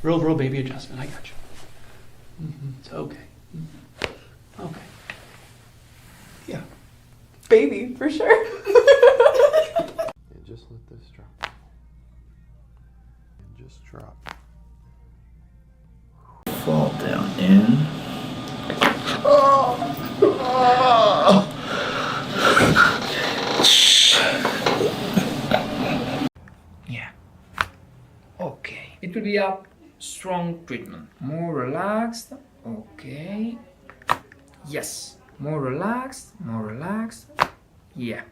Real baby adjustment. I got you. It's okay. Okay. Yeah. Baby, for sure. And just let this drop. And just drop. Fall down in. Yeah. Okay. It will be a strong treatment. More relaxed. Okay. Yes. More relaxed. More relaxed. Yeah.